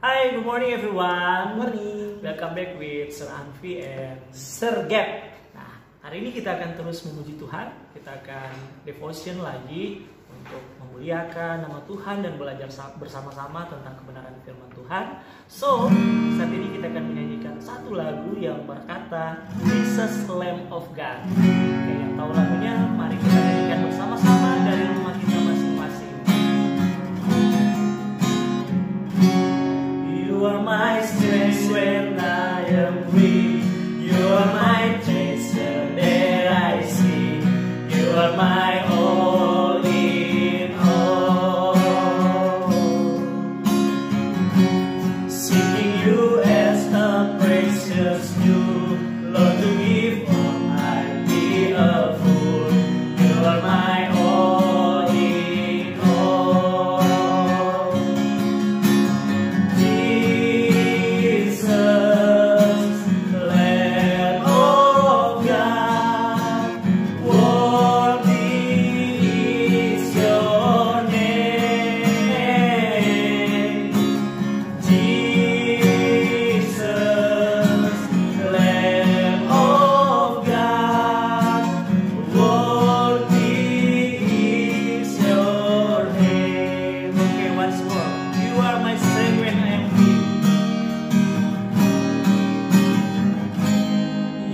Hi, good morning everyone. Morning. Welcome back with Sir Anvi and Sir Gap. Nah, hari ini kita akan terus memuji Tuhan. Kita akan devotion lagi untuk memuliakan nama Tuhan dan belajar bersama-sama tentang kebenaran firman Tuhan. So, saat ini kita akan menyanyikan satu lagu yang berkata Jesus Lamb of God. Oke, yang tahu lagunya, mari kita nyanyikan bersama-sama dari rumah kita masing-masing. You are my strength when I am weak. You are my treasure that I see. You are my all in all. Seeking you as a precious jewel, Lord, to give all I'd be a fool. You are my all in all.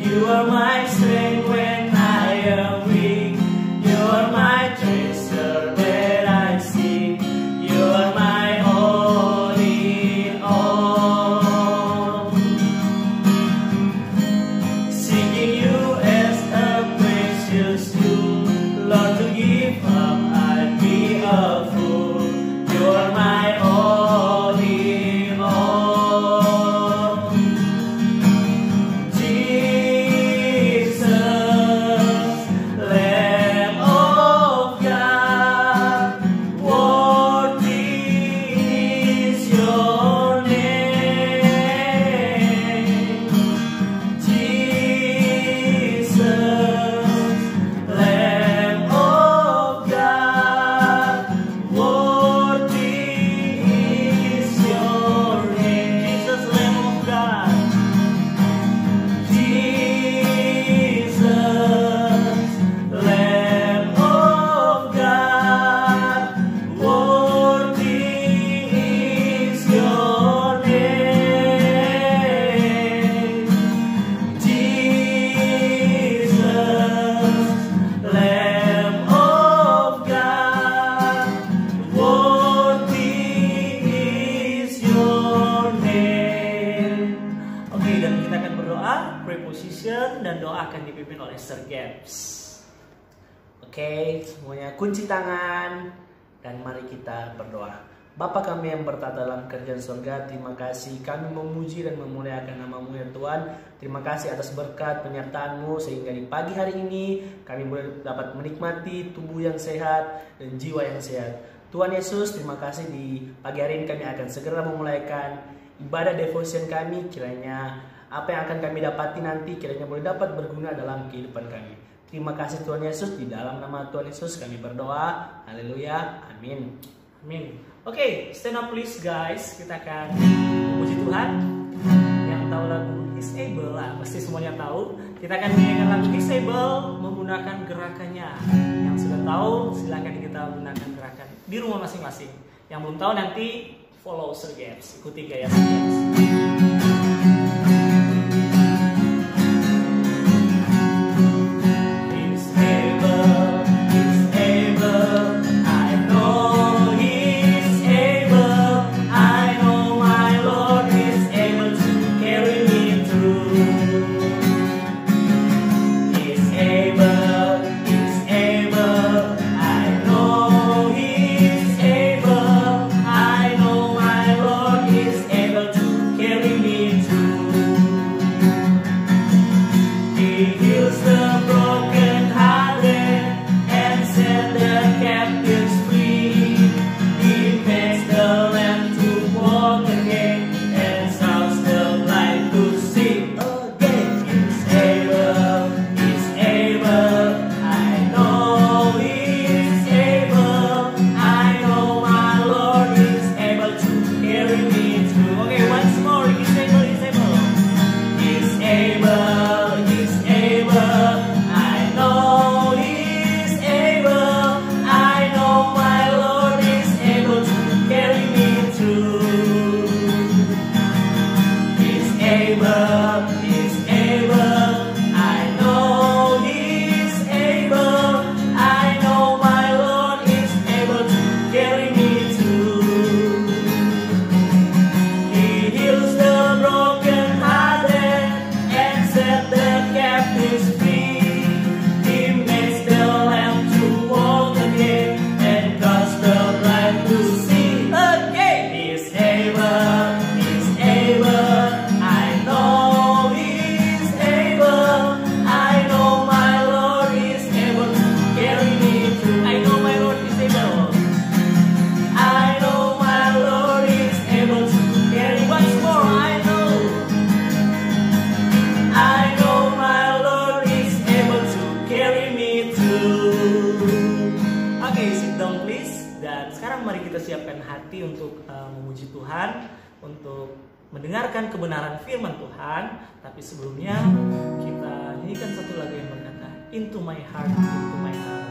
You are my strength when I am weak. You are my treasure that I seek. You are my all in all. Seeking you as a precious jewel, Lord, to give up I'd be a fool. You are my all in all. Preposition dan doa akan dipimpin oleh Sir Gaps. Oke, semuanya kunci tangan dan mari kita berdoa. Bapa kami yang bertata dalam kerjaan surga, terima kasih kami memuji dan memuliakan nama-Mu ya Tuhan. Terima kasih atas berkat penyertaan-Mu sehingga di pagi hari ini kami boleh dapat menikmati tubuh yang sehat dan jiwa yang sehat. Tuhan Yesus, terima kasih di pagi hari ini kami akan segera memulaikan ibadah devotion kami. Kiranya apa yang akan kami dapati nanti kiranya boleh dapat berguna dalam kehidupan kami. Terima kasih Tuhan Yesus, di dalam nama Tuhan Yesus kami berdoa. Haleluya, amin. Amin. Oke, stand up please guys. Kita akan memuji Tuhan. Yang tahu lagu He's Able lah, pasti semuanya tahu. Kita akan menyanyikan lagu He's Able menggunakan gerakannya. Yang sudah tahu silakan kita gunakan gerakan di rumah masing-masing. Yang belum tahu nanti follow Sir Gaps, ikuti gaya Sir Gaps. Carry siapkan hati untuk memuji Tuhan, untuk mendengarkan kebenaran firman Tuhan. Tapi sebelumnya kita nyanyikan satu lagu yang berkata, Into My Heart, Into My Heart.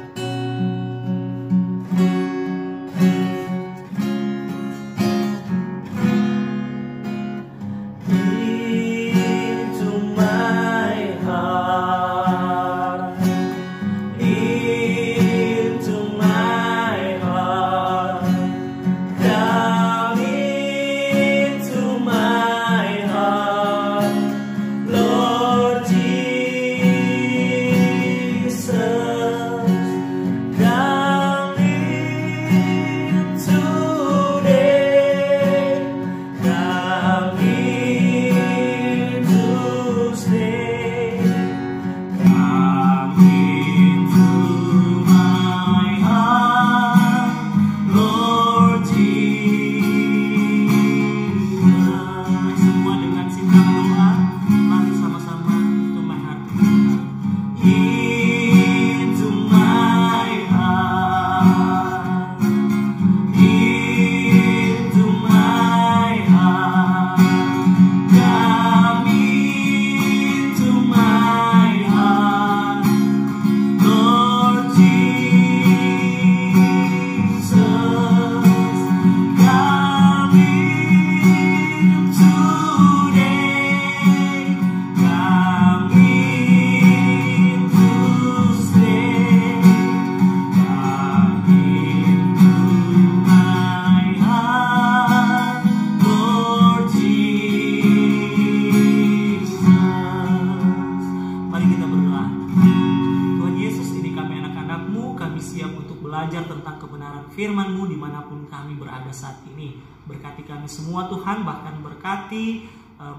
Firman-Mu dimanapun kami berada saat ini. Berkati kami semua Tuhan, bahkan berkati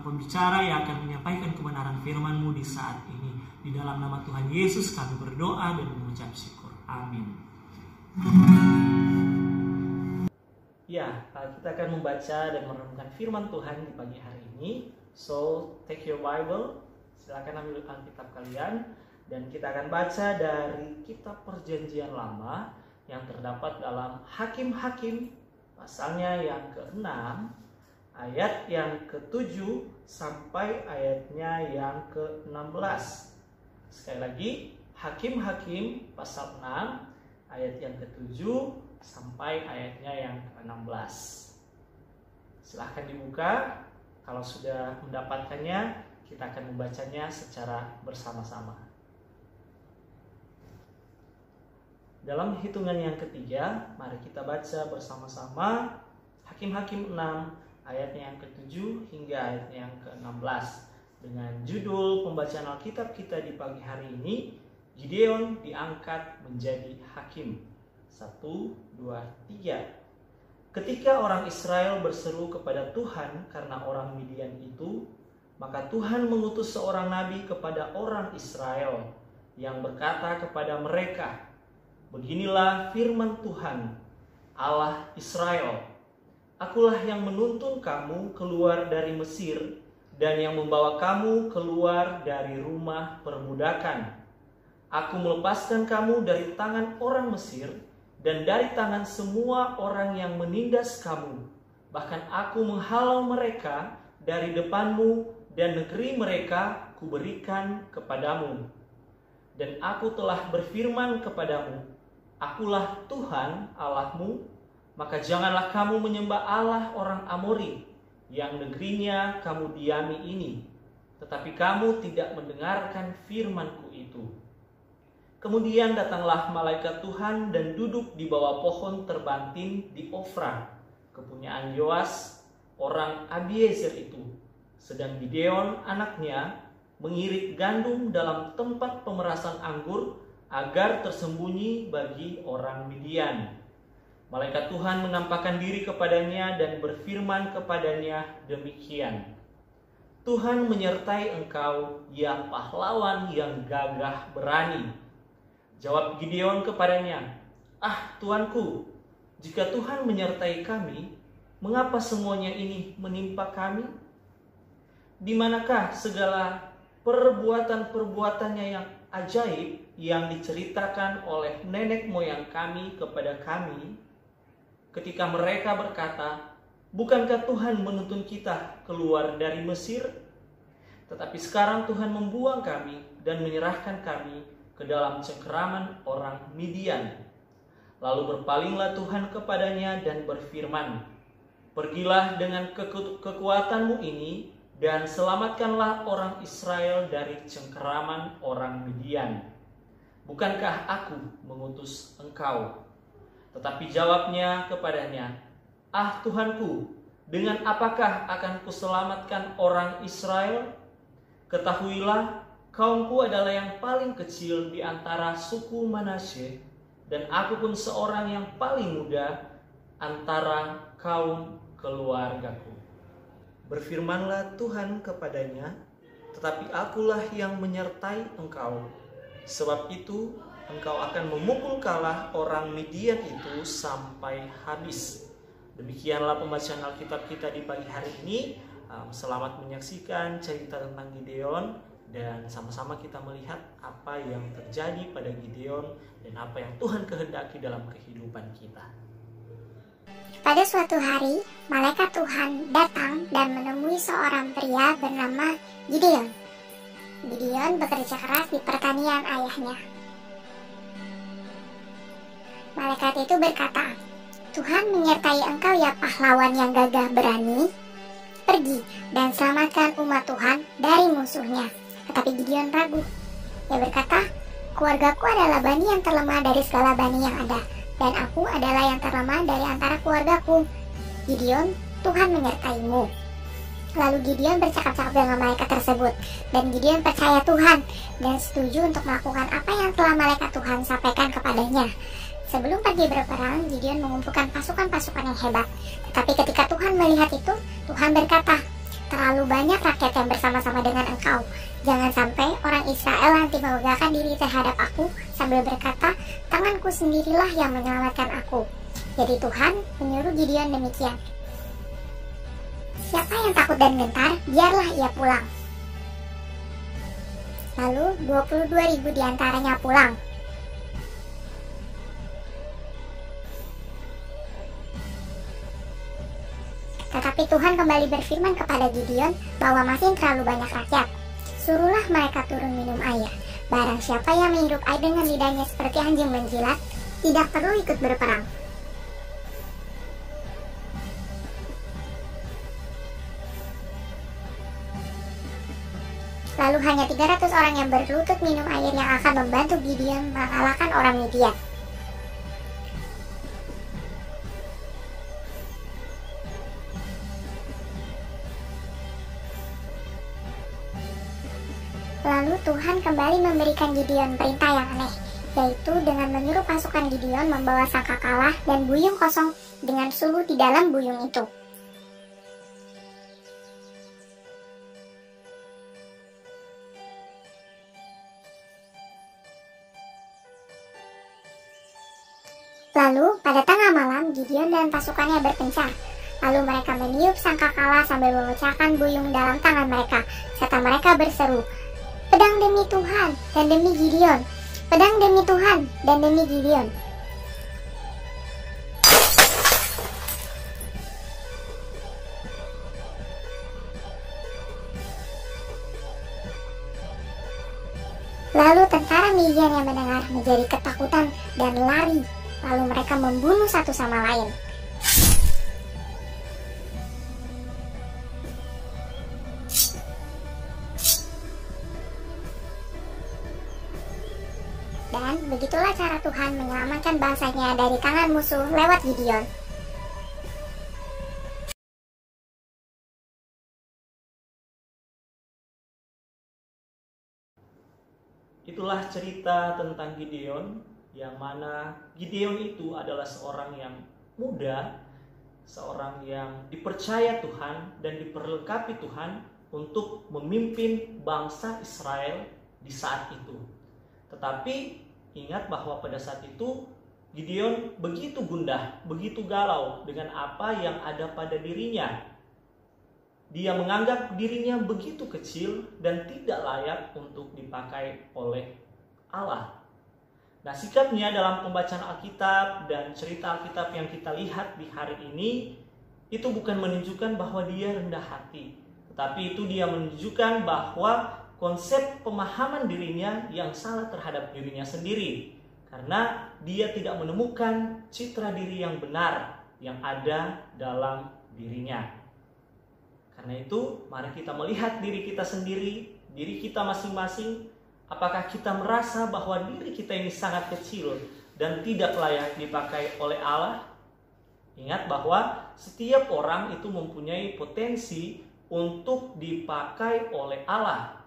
pembicara yang akan menyampaikan kebenaran firman-Mu di saat ini. Di dalam nama Tuhan Yesus kami berdoa dan mengucap syukur. Amin. Ya, kita akan membaca dan merenungkan firman Tuhan di pagi hari ini. So, take your Bible, silakan ambil Alkitab kalian, dan kita akan baca dari kitab Perjanjian Lama yang terdapat dalam Hakim-Hakim pasalnya yang ke-6 ayat yang ke-7 sampai ayatnya yang ke-16. Sekali lagi, Hakim-Hakim pasal 6 ayat yang ke-7 sampai ayatnya yang ke-16. Silahkan dibuka. Kalau sudah mendapatkannya, kita akan membacanya secara bersama-sama. Dalam hitungan yang ketiga, mari kita baca bersama-sama Hakim-Hakim 6 ayatnya yang ke-7 hingga ayatnya yang ke-16. Dengan judul pembacaan Alkitab kita di pagi hari ini, Gideon diangkat menjadi hakim. 1, 2, 3. Ketika orang Israel berseru kepada Tuhan karena orang Midian itu, maka Tuhan mengutus seorang nabi kepada orang Israel yang berkata kepada mereka, Beginilah firman Tuhan, Allah Israel. Akulah yang menuntun kamu keluar dari Mesir dan yang membawa kamu keluar dari rumah perbudakan. Aku melepaskan kamu dari tangan orang Mesir dan dari tangan semua orang yang menindas kamu. Bahkan aku menghalau mereka dari depanmu dan negeri mereka kuberikan kepadamu. Dan aku telah berfirman kepadamu, Akulah Tuhan Allahmu, maka janganlah kamu menyembah Allah orang Amori yang negerinya kamu diami ini, tetapi kamu tidak mendengarkan firman-Ku itu. Kemudian datanglah malaikat Tuhan dan duduk di bawah pohon terbantin di Ofra, kepunyaan Yoas orang Abiezer itu. Sedang Gideon anaknya mengirit gandum dalam tempat pemerasan anggur agar tersembunyi bagi orang Midian. Malaikat Tuhan menampakkan diri kepadanya dan berfirman kepadanya demikian. Tuhan menyertai engkau, ya pahlawan yang gagah berani. Jawab Gideon kepadanya, Tuanku, jika Tuhan menyertai kami, mengapa semuanya ini menimpa kami? Di manakah segala perbuatan-perbuatannya yang ajaib yang diceritakan oleh nenek moyang kami kepada kami? ketika mereka berkata, "Bukankah Tuhan menuntun kita keluar dari Mesir? Tetapi sekarang Tuhan membuang kami dan menyerahkan kami ke dalam cengkeraman orang Midian." Lalu berpalinglah Tuhan kepadanya dan berfirman, "Pergilah dengan kekuatanmu ini dan selamatkanlah orang Israel dari cengkeraman orang Midian. Bukankah aku mengutus engkau?" Tetapi jawabnya kepadanya, "Ah Tuhanku, dengan apakah akan kuselamatkan orang Israel? Ketahuilah, kaumku adalah yang paling kecil di antara suku Manasye, dan aku pun seorang yang paling muda antara kaum keluargaku." Berfirmanlah Tuhan kepadanya, "Tetapi akulah yang menyertai engkau. Sebab itu engkau akan memukul kalah orang Midian itu sampai habis." Demikianlah pembacaan Alkitab kita di pagi hari ini. Selamat menyaksikan cerita tentang Gideon, dan sama-sama kita melihat apa yang terjadi pada Gideon dan apa yang Tuhan kehendaki dalam kehidupan kita. Pada suatu hari, malaikat Tuhan datang dan menemui seorang pria bernama Gideon. Gideon bekerja keras di pertanian ayahnya. Malaikat itu berkata, "Tuhan menyertai engkau ya pahlawan yang gagah berani. Pergi dan selamatkan umat Tuhan dari musuhnya." Tetapi Gideon ragu. Dia berkata, "Keluargaku adalah bani yang terlemah dari segala bani yang ada, dan aku adalah yang terlemah dari antara keluargaku." Gideon, Tuhan menyertaimu. Lalu Gideon bercakap-cakap dengan malaikat tersebut, dan Gideon percaya Tuhan dan setuju untuk melakukan apa yang telah malaikat Tuhan sampaikan kepadanya. Sebelum pergi berperang, Gideon mengumpulkan pasukan-pasukan yang hebat. Tetapi ketika Tuhan melihat itu, Tuhan berkata, "Terlalu banyak rakyat yang bersama-sama dengan engkau. Jangan sampai orang Israel nanti memegahkan diri terhadap aku sambil berkata, 'Tanganku sendirilah yang menyelamatkan aku.'" Jadi Tuhan menyuruh Gideon demikian. "Siapa yang takut dan gentar, biarlah ia pulang." Lalu 22.000 diantaranya pulang. Tetapi Tuhan kembali berfirman kepada Gideon bahwa masih terlalu banyak rakyat. "Suruhlah mereka turun minum air. Barang siapa yang menghirup air dengan lidahnya seperti anjing menjilat, tidak perlu ikut berperang." Lalu hanya 300 orang yang berlutut minum air yang akan membantu Gideon mengalahkan orang Midian. Lalu Tuhan kembali memberikan Gideon perintah yang aneh, yaitu dengan menyuruh pasukan Gideon membawa sangkakala dan buyung kosong dengan suhu di dalam buyung itu. Lalu pada tengah malam Gideon dan pasukannya berpencar. Lalu mereka meniup sangkakala sambil memecahkan buyung dalam tangan mereka, serta mereka berseru, "Pedang demi Tuhan dan demi Gideon! Pedang demi Tuhan dan demi Gideon!" Lalu tentara Midian yang mendengar menjadi ketakutan dan lari. Lalu mereka membunuh satu sama lain. Dan begitulah cara Tuhan menyelamatkan bangsanya dari tangan musuh lewat Gideon. Itulah cerita tentang Gideon, yang mana Gideon itu adalah seorang yang muda, seorang yang dipercaya Tuhan dan diperlengkapi Tuhan untuk memimpin bangsa Israel di saat itu. Tetapi ingat bahwa pada saat itu Gideon begitu gundah, begitu galau dengan apa yang ada pada dirinya. Dia menganggap dirinya begitu kecil dan tidak layak untuk dipakai oleh Allah. Nah, sikapnya dalam pembacaan Alkitab dan cerita Alkitab yang kita lihat di hari ini itu bukan menunjukkan bahwa dia rendah hati, tetapi itu dia menunjukkan bahwa konsep pemahaman dirinya yang salah terhadap dirinya sendiri, karena dia tidak menemukan citra diri yang benar yang ada dalam dirinya. Karena itu, mari kita melihat diri kita sendiri, diri kita masing-masing. Apakah kita merasa bahwa diri kita ini sangat kecil dan tidak layak dipakai oleh Allah? Ingat bahwa setiap orang itu mempunyai potensi untuk dipakai oleh Allah.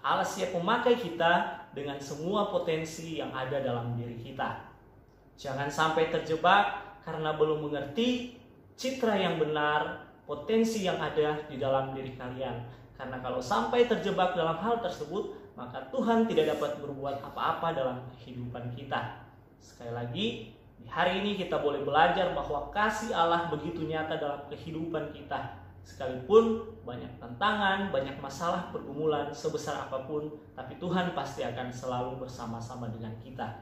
Allah siap memakai kita dengan semua potensi yang ada dalam diri kita. Jangan sampai terjebak karena belum mengerti citra yang benar, potensi yang ada di dalam diri kalian. Karena kalau sampai terjebak dalam hal tersebut, maka Tuhan tidak dapat berbuat apa-apa dalam kehidupan kita. Sekali lagi, di hari ini kita boleh belajar bahwa kasih Allah begitu nyata dalam kehidupan kita. Sekalipun banyak tantangan, banyak masalah, pergumulan sebesar apapun, tapi Tuhan pasti akan selalu bersama-sama dengan kita.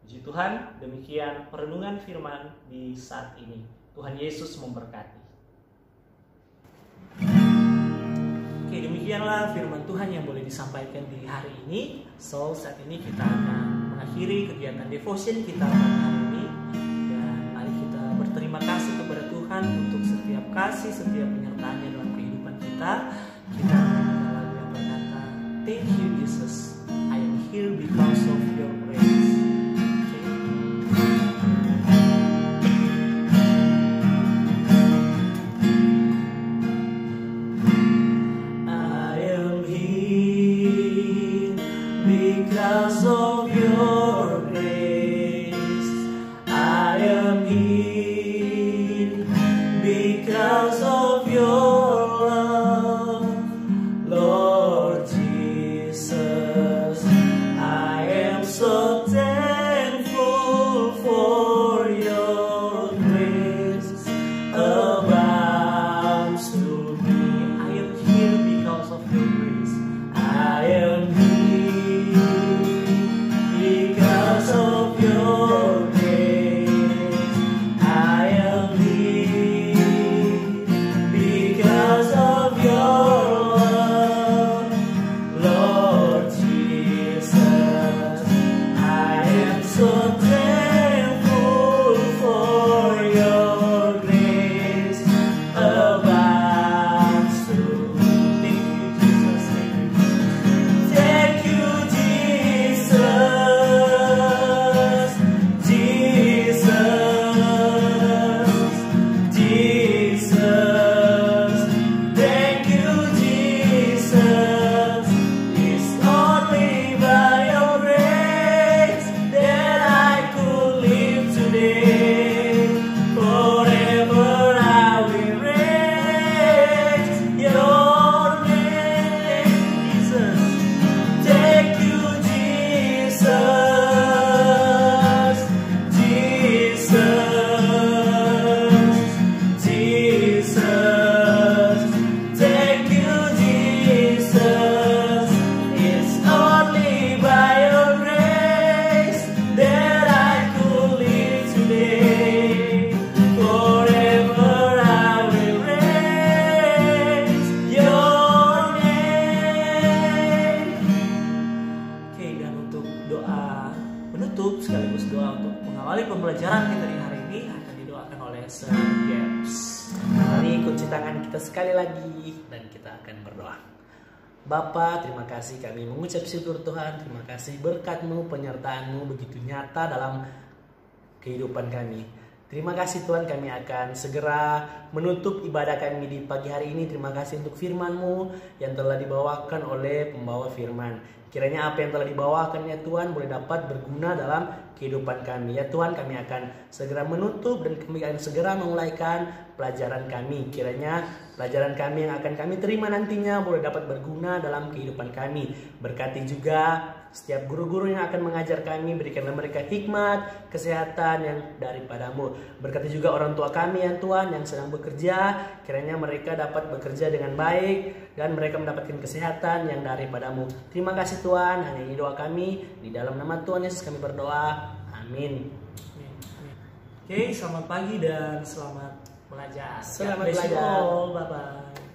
Puji Tuhan, demikian perenungan firman di saat ini. Tuhan Yesus memberkati. Oke, demikianlah firman Tuhan yang boleh disampaikan di hari ini. So, saat ini kita akan mengakhiri kegiatan devotion kita pada hari ini. Dan mari kita berterima kasih kepada Tuhan untuk setiap kasih, setiap penyertaannya dalam kehidupan kita. Kita menyanyikan lagu yang berkata, "Thank you Jesus, I am here because of your grace." Because of your grace, I am here. Because of your love, Lord Jesus, I am so thankful for your grace abounds to me. I am here because of your grace. I am here. Because of your grace, I am here. Because of your love, Lord Jesus, I am so thankful for your grace abounds to me. Thank you, Jesus. pembelajaran kita di hari ini akan didoakan oleh Sir Gaps. Mari kunci tangan kita sekali lagi dan kita akan berdoa. Bapa, terima kasih kami mengucap syukur Tuhan. Terima kasih berkat-Mu, penyertaan-Mu begitu nyata dalam kehidupan kami. Terima kasih Tuhan, kami akan segera menutup ibadah kami di pagi hari ini. Terima kasih untuk firman-Mu yang telah dibawakan oleh pembawa firman. Kiranya apa yang telah dibawakan ya Tuhan boleh dapat berguna dalam kehidupan kami. Ya Tuhan, kami akan segera menutup dan kami akan segera memulaikan pelajaran kami. Kiranya pelajaran kami yang akan kami terima nantinya boleh dapat berguna dalam kehidupan kami. Berkati juga setiap guru-guru yang akan mengajar kami, berikanlah mereka hikmat, kesehatan yang daripadamu. Berkati juga orang tua kami yang Tuhan yang sedang bekerja, kiranya mereka dapat bekerja dengan baik dan mereka mendapatkan kesehatan yang daripadamu. Terima kasih Tuhan, hanya ini doa kami, di dalam nama Tuhan Yesus kami berdoa, amin. Oke, selamat pagi dan selamat belajar. Selamat God bless you belajar. all. Bye-bye.